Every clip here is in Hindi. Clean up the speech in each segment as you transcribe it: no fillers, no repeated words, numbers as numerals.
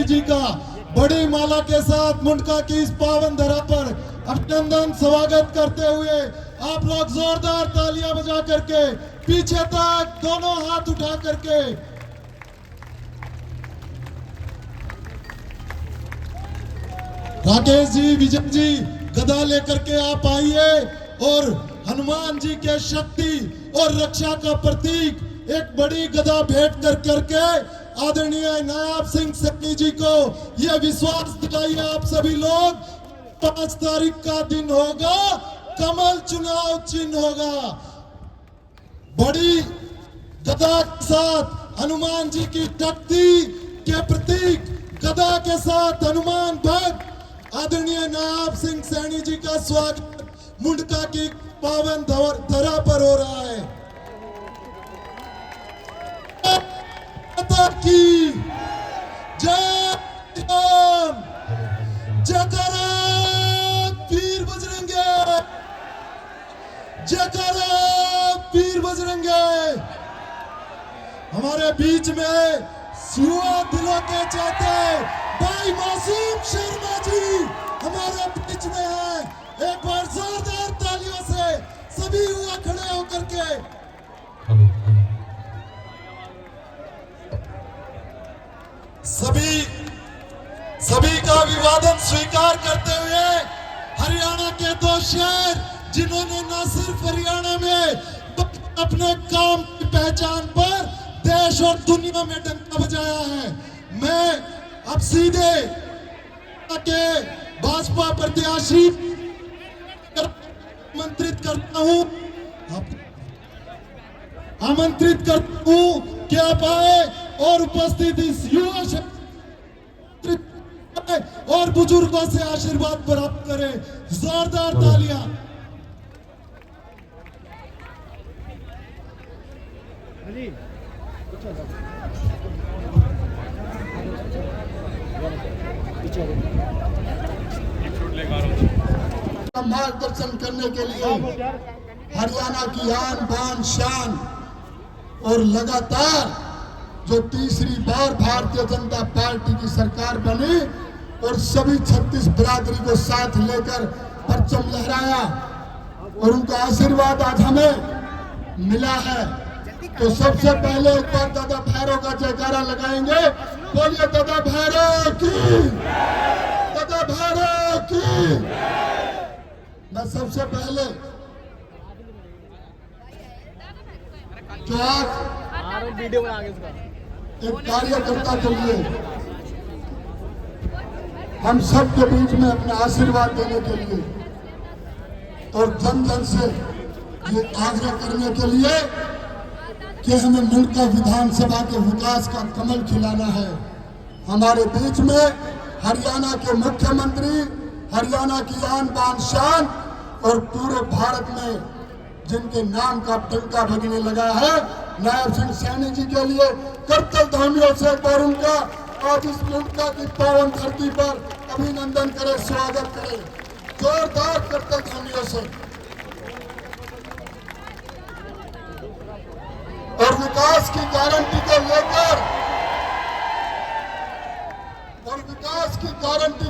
जी का बड़ी माला के साथ मुंडका की इस पावन धरा पर अभिनंदन स्वागत करते हुए आप लोग जोरदार तालियां बजा करके पीछे तक दोनों हाथ उठा करके राकेश जी, विजय जी गदा लेकर के आप आइए और हनुमान जी के शक्ति और रक्षा का प्रतीक एक बड़ी गदा भेंट कर करके आदरणीय नायब सिंह सैनी जी को यह विश्वास दिलाइए आप सभी लोग 5 तारीख का दिन होगा, कमल चुनाव चिन्ह होगा। बड़ी गदा के साथ हनुमान जी की शक्ति के प्रतीक गदा के साथ हनुमान भक्त आदरणीय नायब सिंह सैनी जी का स्वागत मुंडका की पावन धरा पर हो रहा है। माता की जय, जयकारा वीर बजरंगे, जयकारा वीर बजरंगे। हमारे बीच में युवा दिलों के चाहते भाई मासूम शर्मा जी हमारे बीच में है। एक बार जोरदार तालियों से सभी युवा खड़े होकर के सभी का अभिवादन स्वीकार करते हुए हरियाणा के 2 शहर जिन्होंने न सिर्फ हरियाणा में अपने काम की पहचान पर देश और दुनिया में डंका बजाया है। मैं अब सीधे के भाजपा प्रत्याशी आमंत्रित करता हूं कि आप आए और उपस्थित इस युवा और बुजुर्गों से आशीर्वाद प्राप्त करें। जोरदार तालियां। मार्गदर्शन करने के लिए हरियाणा की आन बान शान और लगातार जो तीसरी बार भारतीय जनता पार्टी की सरकार बनी और सभी 36 बिरादरी को साथ लेकर परचम लहराया और उनका आशीर्वाद आज हमें मिला है। तो सबसे पहले एक बार दादा भैरव का जयकारा लगाएंगे। बोलिए दादा भैरव की, दादा भैरव की। मैं सबसे पहले जो आज एक कार्यकर्ता के लिए हम सब के बीच में अपना आशीर्वाद देने के लिए और जन जन से ये आग्रह करने के लिए कि हमें मुंडका विधानसभा के विकास का कमल खिलाना है। हमारे बीच में हरियाणा के मुख्यमंत्री, हरियाणा की आन बान शान और पूरे भारत में जिनके नाम का डंका बजने लगा है, नायब सिंह सैनी जी के लिए करतल ध्वनियों से एक बार उनका आज इस मुंडका की पावन धरती पर अभिनंदन करें, स्वागत करें जोरदार करतल ध्वनियों से। और विकास की गारंटी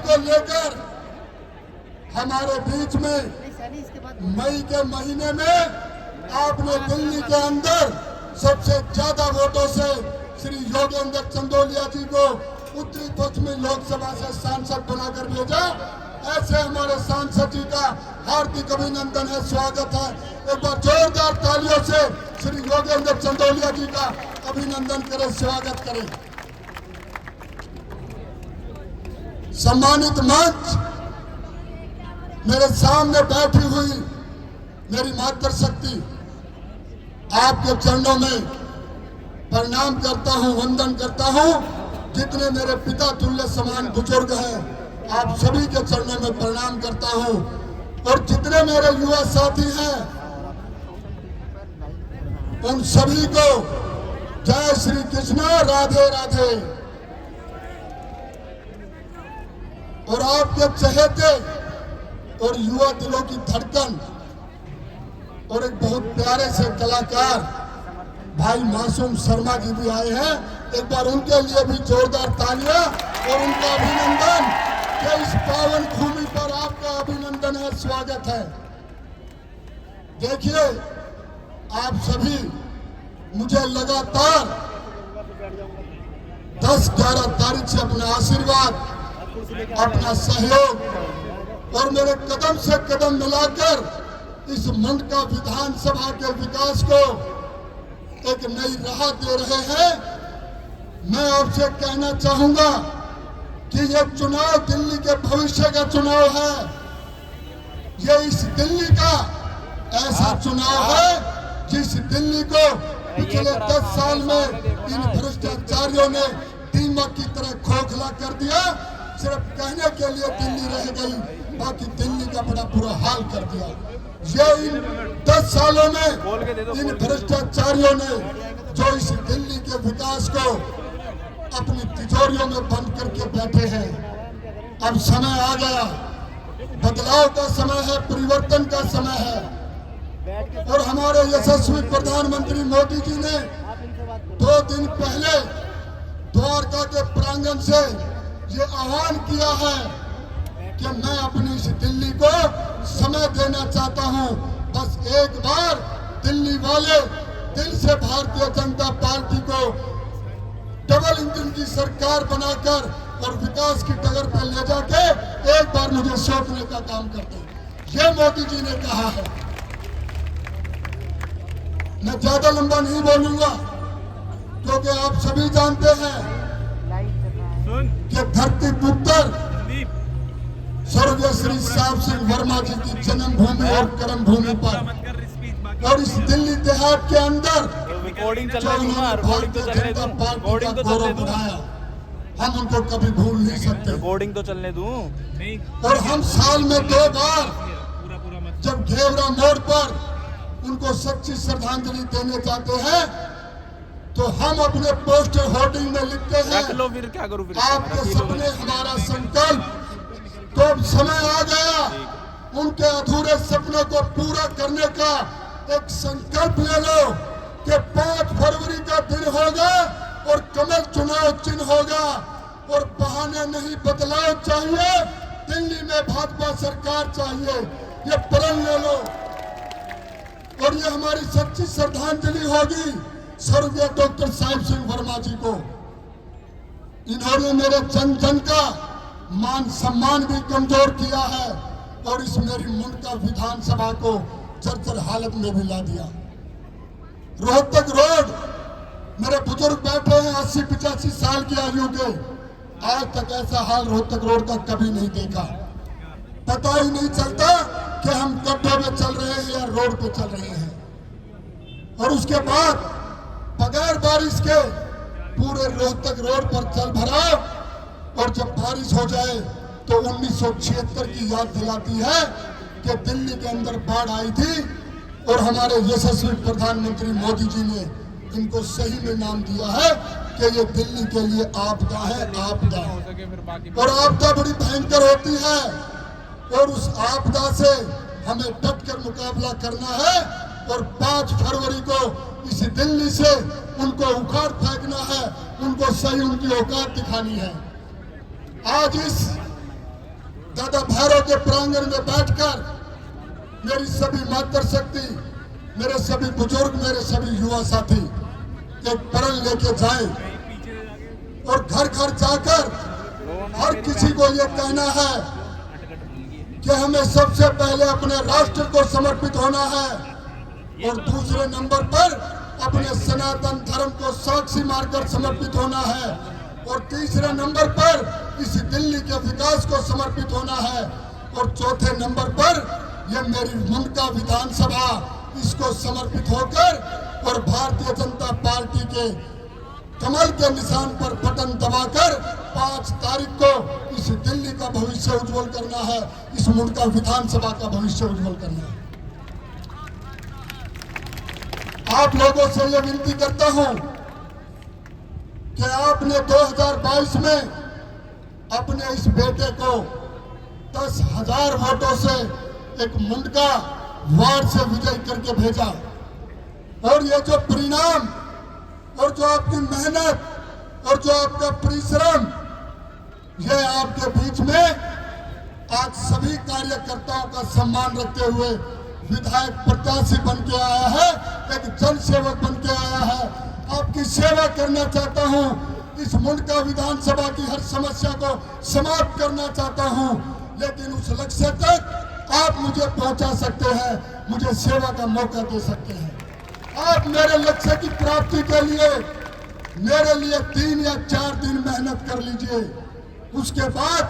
को लेकर हमारे बीच में मई के महीने में आपने दिल्ली के अंदर सबसे ज्यादा वोटों से श्री योगेंद्र चंदोलिया जी को उत्तरी पश्चिमी लोकसभा से सांसद बनाकर भेजा। ऐसे हमारे सांसद जी का हार्दिक अभिनंदन है, स्वागत है। एक बार जोरदार तालियों से श्री योगेंद्र चंदोलिया जी का अभिनंदन करें, स्वागत करें। सम्मानित मंच, मेरे सामने बैठी हुई मेरी मातृशक्ति, आपके चरणों में प्रणाम करता हूं, वंदन करता हूं। जितने मेरे पिता तुल्य समान बुजुर्ग हैं, आप सभी के चरणों में प्रणाम करता हूं। और जितने मेरे युवा साथी हैं, उन सभी को जय श्री कृष्ण, राधे राधे। और आपके चहेते और युवा दिलों की धड़कन और एक बहुत प्यारे से कलाकार भाई मासूम शर्मा जी भी आए हैं। एक बार उनके लिए भी जोरदार तालियां। और उनका अभिनंदन कि इस पावन भूमि पर आपका अभिनंदन है, स्वागत है। देखिए, आप सभी मुझे लगातार 10-11 तारीख से अपना आशीर्वाद, अपना सहयोग और मेरे कदम से कदम मिलाकर इस मुंडका विधानसभा के विकास को एक नई राह दे रहे हैं। मैं आपसे कहना चाहूंगा कि ये चुनाव दिल्ली के भविष्य का चुनाव है। ये इस दिल्ली का ऐसा चुनाव है जिस दिल्ली को पिछले 10 साल में इन भ्रष्टाचारियों ने दीमक की तरह खोखला कर दिया। सिर्फ कहने के लिए दिल्ली रह गई, बाकी दिल्ली का बड़ा बुरा हाल कर दिया। ये इन 10 सालों में इन भ्रष्टाचारियों ने जो इस दिल्ली के विकास को अपनी तिजोरियों में बंद करके बैठे हैं। अब समय आ गया, बदलाव का समय है, परिवर्तन का समय है। और हमारे यशस्वी प्रधानमंत्री मोदी जी ने 2 दिन पहले द्वारका के प्रांगण से ये आह्वान किया है कि मैं अपनी इस दिल्ली को समय देना चाहता हूं। बस एक बार दिल्ली वाले दिल से भारतीय जनता पार्टी को डबल इंजन की सरकार बनाकर और विकास की डगर पर ले जाके एक बार मुझे सौंपने का काम करते हैं। ये मोदी जी ने कहा है। मैं ज्यादा लंबा नहीं बोलूंगा क्योंकि आप सभी जानते हैं कि धरती पुत्र स्वर्गीय श्री साहब सिंह वर्मा जी की जन्मभूमि और कर्म भूमि पर और इस दिल्ली देहात के अंदर भारतीय जनता पार्टी का गौरव बढ़ाया, हम उनको कभी भूल नहीं सकते। रिकॉर्डिंग तो चलने दूं। और हम साल में 2 बार जब घेवरा मोड़ पर उनको सच्ची श्रद्धांजलि देने जाते हैं तो हम अपने पोस्टर होर्डिंग में लिखते हैं, फिर क्या करूं फिर आपके सपने हमारा संकल्प। तो अब समय आ गया उनके अधूरे सपने को पूरा करने का। एक संकल्प ले लो कि 5 फरवरी का दिन होगा और कमल चुनाव चिन्ह होगा और बहाने नहीं, बदलाव चाहिए। दिल्ली में भाजपा सरकार चाहिए, ये प्रण ले लो। और ये हमारी सच्ची श्रद्धांजलि होगी स्वर्गीय डॉक्टर साहिब सिंह वर्मा जी को। इन्होंने मेरे जन जन का मान सम्मान भी कमजोर किया है और इस मेरी मुंडका विधानसभा को जर्जर हालत में भी ला दिया। रोहतक रोड, मेरे बुजुर्ग बैठे हैं 80-85 साल की आयु के, आज तक ऐसा हाल रोहतक रोड का कभी नहीं देखा। पता ही नहीं चलता कि हम गड्ढों में चल रहे हैं या रोड पे चल रहे हैं। और उसके बाद बगैर बारिश के पूरे रोहतक रोड पर जल भराव। और जब बारिश हो जाए तो 1976 की याद दिलाती है कि दिल्ली के अंदर बाढ़ आई थी और हमारे यशस्वी प्रधानमंत्री मोदी जी ने इनको सही में नाम दिया है कि ये दिल्ली के लिए आपदा है, आपदा। और आपदा बड़ी भयंकर होती है और उस आपदा से हमें डट कर मुकाबला करना है। और 5 फरवरी को इस दिल्ली से उनको उखाड़ फेंकना है, उनको सही उनकी औकात दिखानी है। आज इस दादा भैरव के प्रांगण में बैठकर मेरी सभी मातृशक्ति, मेरे सभी बुजुर्ग, मेरे सभी युवा साथी एक प्रण लेके जाएं और घर घर जाकर हर किसी को ये कहना है कि हमें सबसे पहले अपने राष्ट्र को समर्पित होना है और दूसरे नंबर पर अपने सनातन धर्म को साक्षी मानकर समर्पित होना है और तीसरे नंबर पर इस दिल्ली के विकास को समर्पित होना है और चौथे नंबर पर यह मेरी मुंडका विधानसभा, इसको समर्पित होकर और भारतीय जनता पार्टी के कमल के निशान पर बटन दबाकर 5 तारीख को इस दिल्ली का भविष्य उज्जवल करना है, इस मुंडका विधानसभा का भविष्य उज्जवल करना है। आप लोगों से यह विनती करता हूं कि आपने 2022 में अपने इस बेटे को 10,000 वोटों से एक मुंडका वार्ड से विजय करके भेजा और ये जो परिणाम और जो आपकी मेहनत और जो आपका परिश्रम ये आपके बीच में आज सभी कार्यकर्ताओं का सम्मान रखते हुए विधायक प्रत्याशी बन के आया है, एक जन सेवक बन के आया है। आपकी सेवा करना चाहता हूं, इस मुंडका विधानसभा की हर समस्या को समाप्त करना चाहता हूं, लेकिन उस लक्ष्य तक आप मुझे पहुंचा सकते हैं, मुझे सेवा का मौका दे सकते हैं। आप मेरे लक्ष्य की प्राप्ति के लिए मेरे लिए 3 या 4 दिन मेहनत कर लीजिए, उसके बाद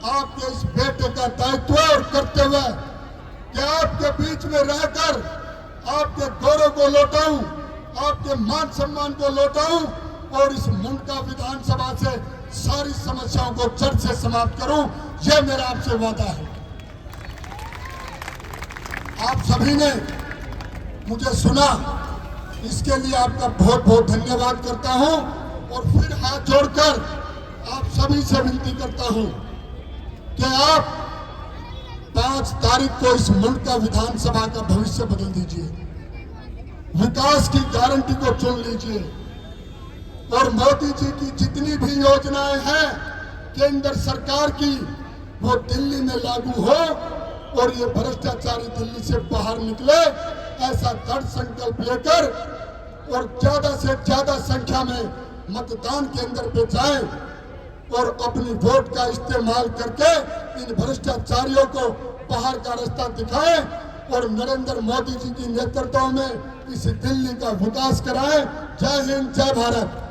आपके इस बेटे का दायित्व और कर्तव्य कि आपके बीच में रहकर आपके गौरव को लौटाऊं, आपके मान सम्मान को लौटाऊं और इस मुंडका विधानसभा से सारी समस्याओं को जड़ से समाप्त करूं, यह मेरा आपसे वादा है। आप सभी ने मुझे सुना, इसके लिए आपका बहुत बहुत धन्यवाद करता हूं और फिर हाथ जोड़कर आप सभी से विनती करता हूं कि आप 5 तारीख को इस मुंडका विधानसभा का भविष्य बदल दीजिए, विकास की गारंटी को चुन लीजिए और मोदी जी की जितनी भी योजनाएं हैं केंद्र सरकार की, वो दिल्ली में लागू हो और ये भ्रष्टाचारी दिल्ली से बाहर निकले, ऐसा दृढ़ संकल्प लेकर और ज्यादा से ज्यादा संख्या में मतदान केंद्र पे जाएं और अपनी वोट का इस्तेमाल करके इन भ्रष्टाचारियों को बाहर का रास्ता दिखाएं और नरेंद्र मोदी जी की नेतृत्व में इस दिल्ली का विकास कराएं। जय हिंद, जय भारत।